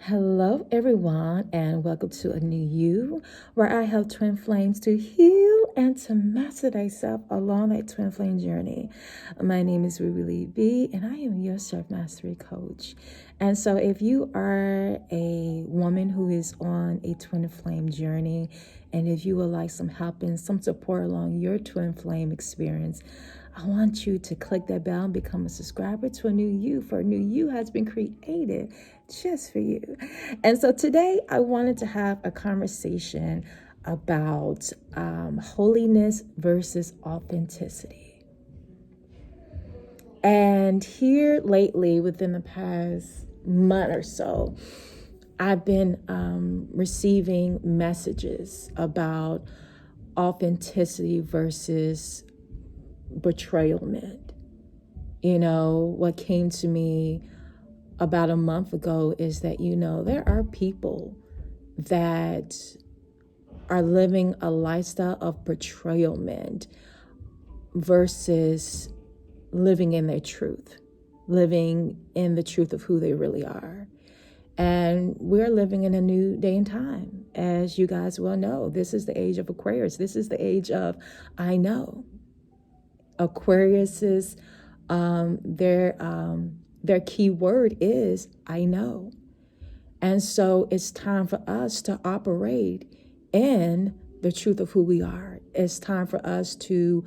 Hello, everyone, and welcome to a new you, where I help twin flames to heal and to master thyself along that twin flame journey. My name is Rubylee B, and I am your self mastery coach. And so, if you are a woman who is on a twin flame journey, and if you would like some help and some support along your twin flame experience, I want you to click that bell and become a subscriber to a new you, for a new you has been created just for you. And so today I wanted to have a conversation about holiness versus authenticity. And here lately, within the past month or so, I've been receiving messages about authenticity versus betrayalment. You know, what came to me about a month ago is that, there are people that are living a lifestyle of betrayalment versus living in their truth, living in the truth of who they really are. And we're living in a new day and time. As you guys well know, this is the age of Aquarius. This is the age of I know. Aquarius's their key word is I know. And so it's time for us to operate in the truth of who we are. It's time for us to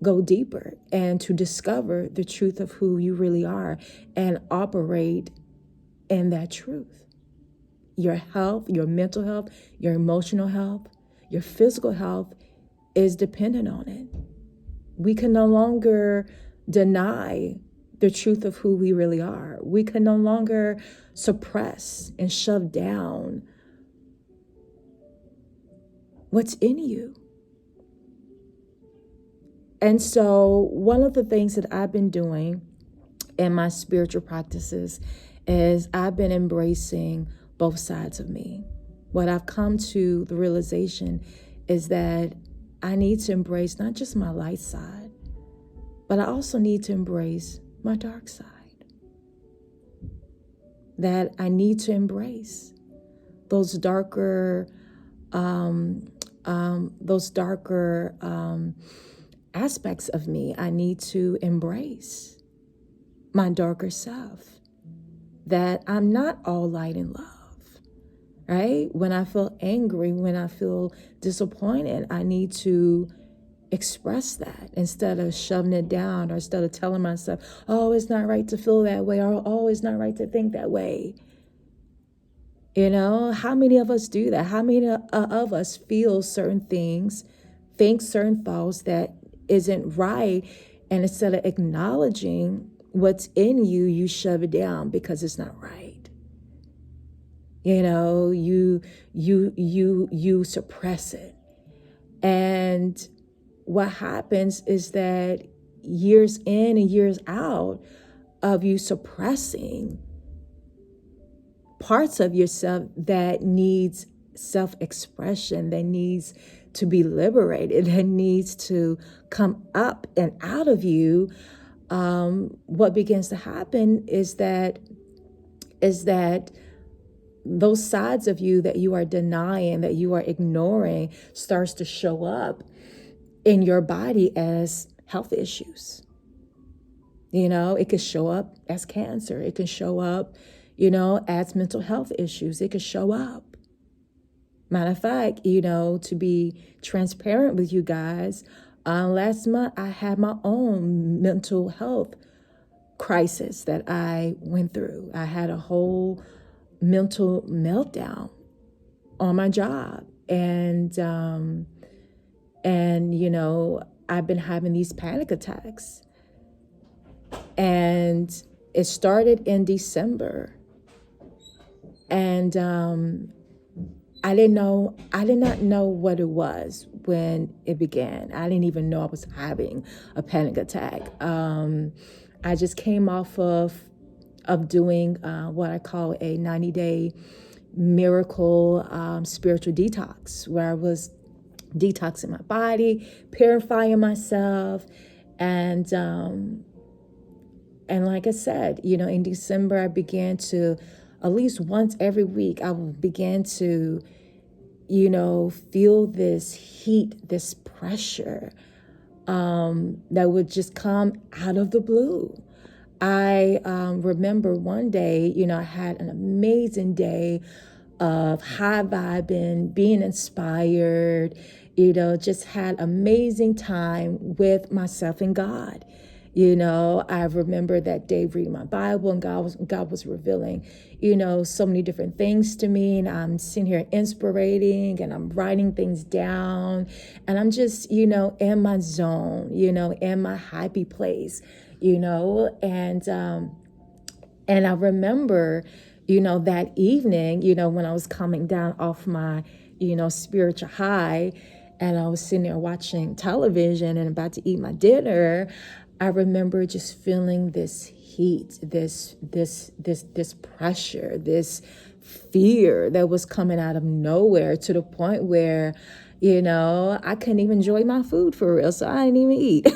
go deeper and to discover the truth of who you really are and operate in that truth. Your health, your mental health, your emotional health, your physical health is dependent on it. We can no longer deny the truth of who we really are. We can no longer suppress and shove down what's in you. And so one of the things that I've been doing in my spiritual practices is I've been embracing both sides of me. What I've come to the realization is that I need to embrace not just my light side, but I also need to embrace my dark side. That I need to embrace those darker aspects of me. I need to embrace my darker self. That I'm not all light and love. Right? When I feel angry, when I feel disappointed, I need to express that instead of shoving it down, or instead of telling myself, oh, it's not right to feel that way, or oh, it's not right to think that way. You know, how many of us do that? How many of us feel certain things, think certain thoughts that isn't right, and instead of acknowledging what's in you, you shove it down because it's not right. You know, you suppress it. And what happens is that years in and years out of you suppressing parts of yourself that needs self-expression, that needs to be liberated, that needs to come up and out of you, what begins to happen is that those sides of you that you are denying, that you are ignoring, starts to show up in your body as health issues. You know, it could show up as cancer. It can show up, as mental health issues. It could show up. Matter of fact, to be transparent with you guys, last month I had my own mental health crisis that I went through. I had a whole mental meltdown on my job. And I've been having these panic attacks. And it started in December. And I did not know what it was when it began. I didn't even know I was having a panic attack. I just came off of doing what I call a 90-day miracle spiritual detox, where I was detoxing my body, purifying myself, and like I said, in December I began to at least once every week, I would begin to, you know, feel this heat, this pressure that would just come out of the blue. I remember one day, you know, I had an amazing day of high vibing, being inspired, you know, just had amazing time with myself and God. You know, I remember that day reading my Bible, and God was revealing, you know, so many different things to me. And I'm sitting here inspirating, and I'm writing things down, and I'm just, you know, in my zone, you know, in my happy place, you know, and I remember, you know, that evening, you know, when I was coming down off my, you know, spiritual high, and I was sitting there watching television and about to eat my dinner, I remember just feeling this heat, this pressure, this fear that was coming out of nowhere, to the point where, you know, I couldn't even enjoy my food for real. So I didn't even eat.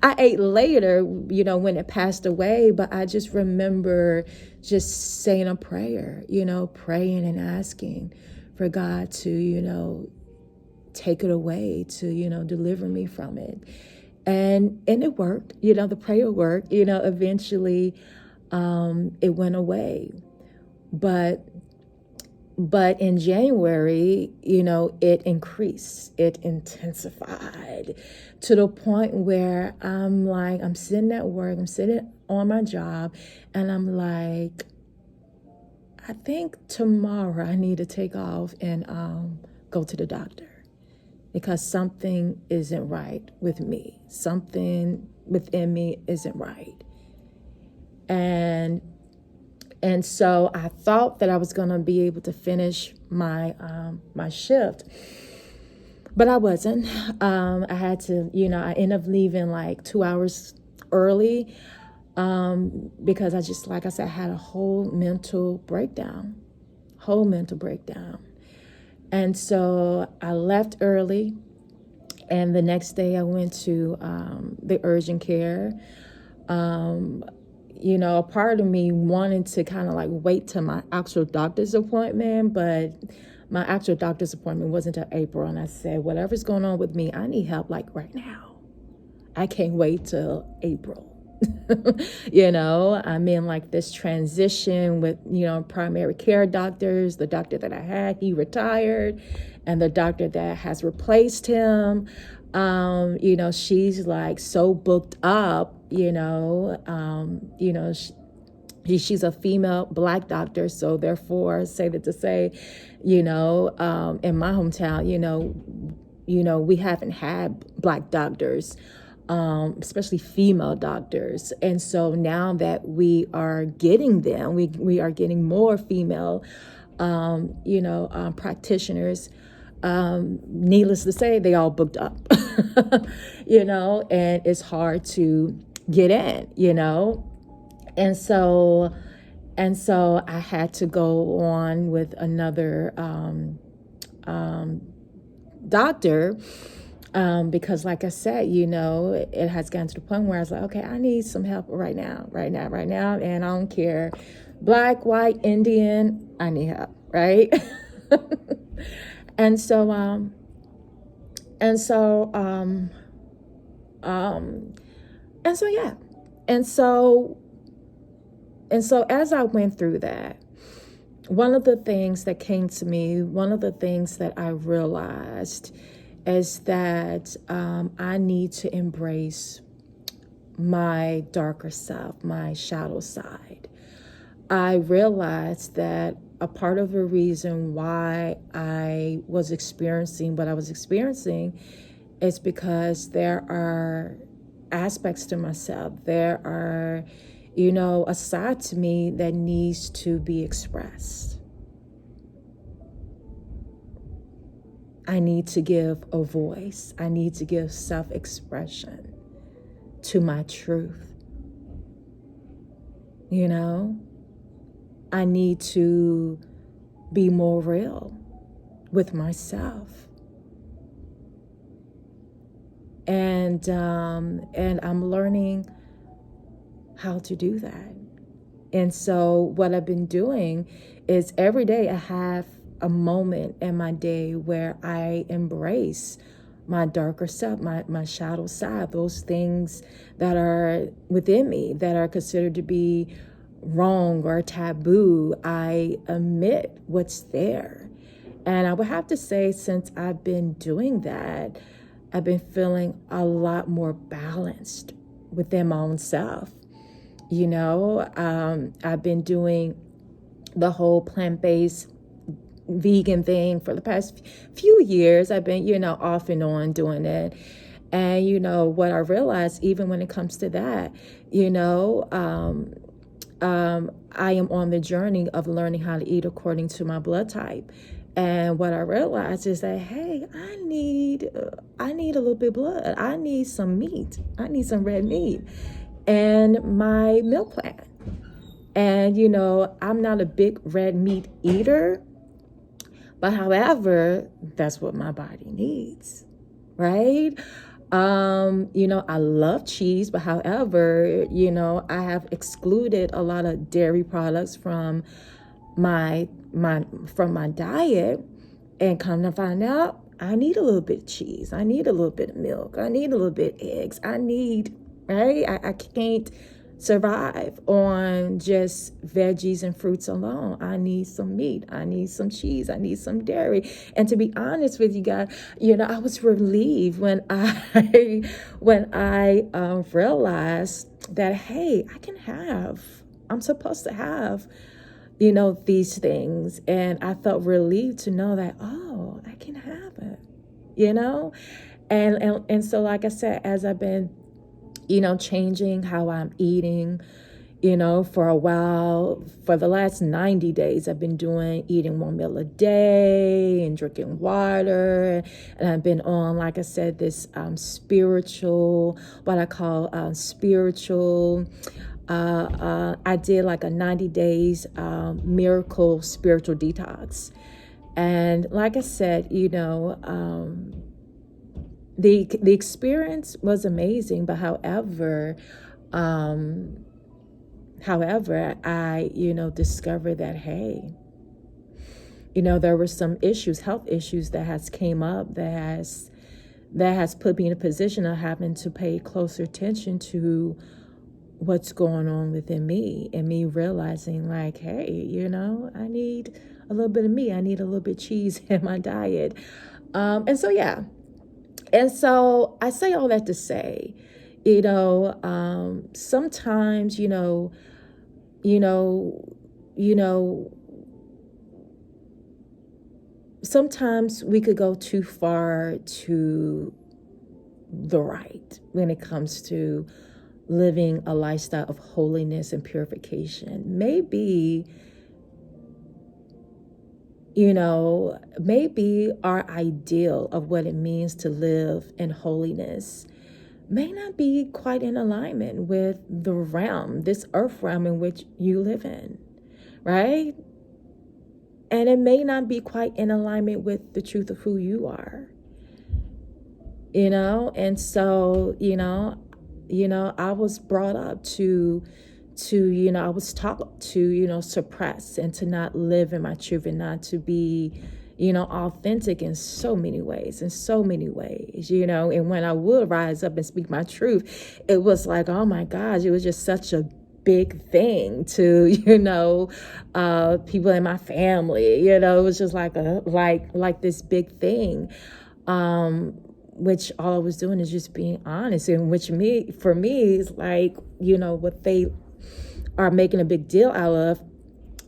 I ate later, you know, when it passed away, but I just remember just saying a prayer, you know, praying and asking for God to, you know, take it away, to, you know, deliver me from it. And it worked, you know, the prayer worked, you know, eventually it went away. But in January, you know, it increased, it intensified to the point where I'm sitting at work, I'm sitting on my job, and I'm like, I think tomorrow I need to take off and go to the doctor, because something isn't right with me. Something within me isn't right. And so I thought that I was going to be able to finish my my shift, but I wasn't. I had to, you know, I ended up leaving like 2 hours early because I just, like I said, I had a whole mental breakdown. And so I left early, and the next day I went to the urgent care. You know, a part of me wanted to kind of like wait till my actual doctor's appointment, but my actual doctor's appointment wasn't until April. And I said, whatever's going on with me, I need help like right now. I can't wait till April. You know, I'm in like this transition with, you know, primary care doctors. The doctor that I had, he retired, and the doctor that has replaced him, you know, she's like so booked up, you know, she's a female Black doctor. So therefore, say that to say, you know, in my hometown, you know, we haven't had Black doctors, especially female doctors. And so now that we are getting them, we are getting more female, practitioners. Needless to say, they all booked up, you know, and it's hard to get in, you know. And so I had to go on with another doctor, because like I said, you know, it has gotten to the point where I was like, okay, I need some help right now. And I don't care, Black, white, Indian, I need help, right? And so yeah. And so as I went through that, one of the things that came to me, one of the things that I realized is that I need to embrace my darker self, my shadow side. I realized that a part of the reason why I was experiencing what I was experiencing is because there are aspects to myself. There are, you know, a side to me that needs to be expressed. I need to give a voice. I need to give self-expression to my truth. You know, I need to be more real with myself. And I'm learning how to do that. And so what I've been doing is every day I have a moment in my day where I embrace my darker self, my shadow side, those things that are within me that are considered to be wrong or taboo. I admit what's there. And I would have to say, since I've been doing that, I've been feeling a lot more balanced within my own self. I've been doing the whole plant-based vegan thing for the past few years. I've been, off and on doing it. And, what I realized, even when it comes to that, I am on the journey of learning how to eat according to my blood type. And what I realized is that, hey, I need a little bit of blood. I need some meat. I need some red meat and my meal plan. And, I'm not a big red meat eater, but however, that's what my body needs, right? I love cheese, but however, I have excluded a lot of dairy products from my diet, and come to find out, I need a little bit of cheese. I need a little bit of milk. I need a little bit of eggs. Right? I can't survive on just veggies and fruits alone. I need some meat. I need some cheese. I need some dairy. And to be honest with you guys, I was relieved when I realized that, hey, I'm supposed to have, these things. And I felt relieved to know that, oh, I can have it, and so, like I said, as I've been, changing how I'm eating, for a while, for the last 90 days, I've been eating 1 meal a day and drinking water. And I've been on, like I said, this spiritual, what I call spiritual, I did like a 90 days miracle spiritual detox. And like I said, the experience was amazing, but however, I, discovered that, hey, there were some health issues that has came up that has put me in a position of having to pay closer attention to what's going on within me, and me realizing like, hey, I need a little bit of meat. I need a little bit of cheese in my diet. And so, yeah. And so I say all that to say, sometimes, sometimes we could go too far to the right when it comes to living a lifestyle of holiness and purification. Maybe our ideal of what it means to live in holiness may not be quite in alignment with the realm, this earth realm in which you live in, right? And it may not be quite in alignment with the truth of who you are, and so, I was brought up to I was taught to, suppress and to not live in my truth and not to be, authentic in so many ways, and when I would rise up and speak my truth, it was like, oh my gosh, it was just such a big thing to, people in my family, it was just like this big thing, which all I was doing is just being honest, and for me is like, what they are making a big deal out of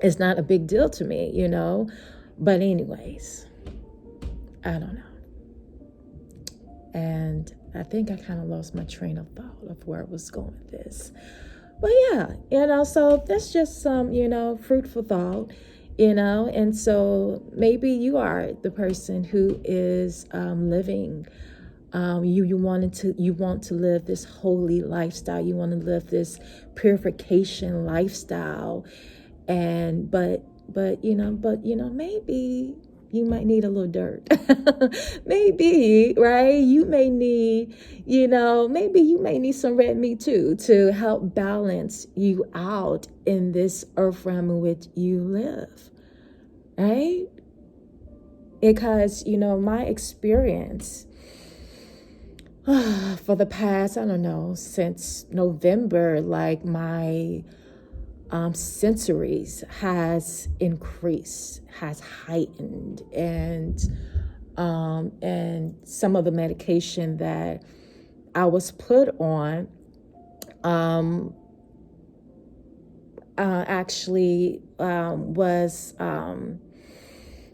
is not a big deal to me, but anyways, I don't know. And I think I kind of lost my train of thought of where I was going with this, but yeah, so that's just some, fruitful thought, and so maybe you are the person who is living, you want to live this holy lifestyle. You want to live this purification lifestyle, but maybe You might need a little dirt. Maybe, right? You may need, maybe you may need some red meat too to help balance you out in this earth realm in which you live, right? Because, my experience for the past, I don't know, since November, like my sensories has increased, has heightened, and some of the medication that I was put on actually was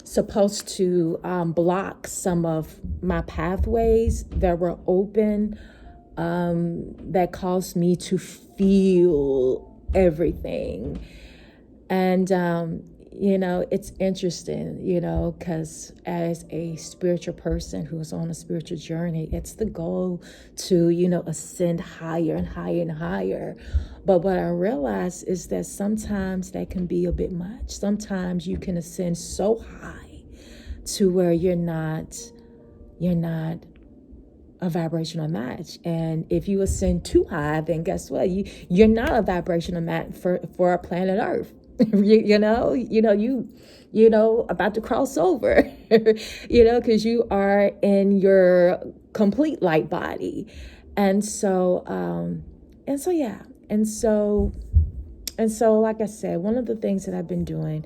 supposed to block some of my pathways that were open, that caused me to feel everything. And it's interesting, because as a spiritual person who's on a spiritual journey, it's the goal to, ascend higher and higher and higher. But what I realize is that sometimes that can be a bit much. Sometimes you can ascend so high to where you're not a vibrational match. And if you ascend too high, then guess what? You're not a vibrational match for planet Earth. you about to cross over, because you are in your complete light body. And so, yeah. And so, like I said, one of the things that I've been doing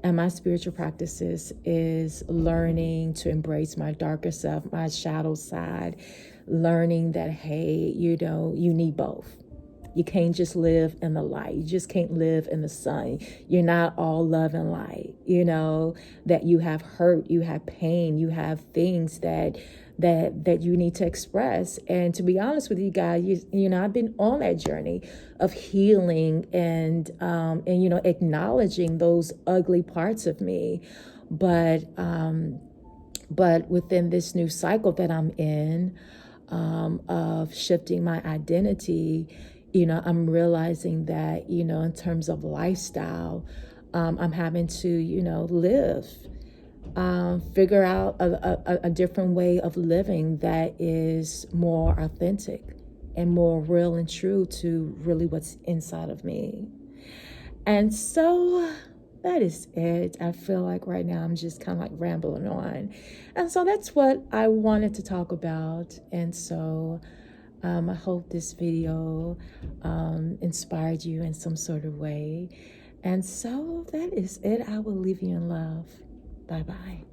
in my spiritual practices is learning to embrace my darker self, my shadow side, learning that, hey, you need both. You can't just live in the light. You just can't live in the sun. You're not all love and light, that you have hurt, you have pain, you have things that you need to express. And to be honest with you guys, I've been on that journey of healing and acknowledging those ugly parts of me. But within this new cycle that I'm in, of shifting my identity, I'm realizing that, in terms of lifestyle, I'm having to, live, figure out a different way of living that is more authentic and more real and true to really what's inside of me. And so that is it. I feel like right now I'm just kind of like rambling on. And so that's what I wanted to talk about. And so I hope this video inspired you in some sort of way. And so that is it. I will leave you in love. Bye-bye.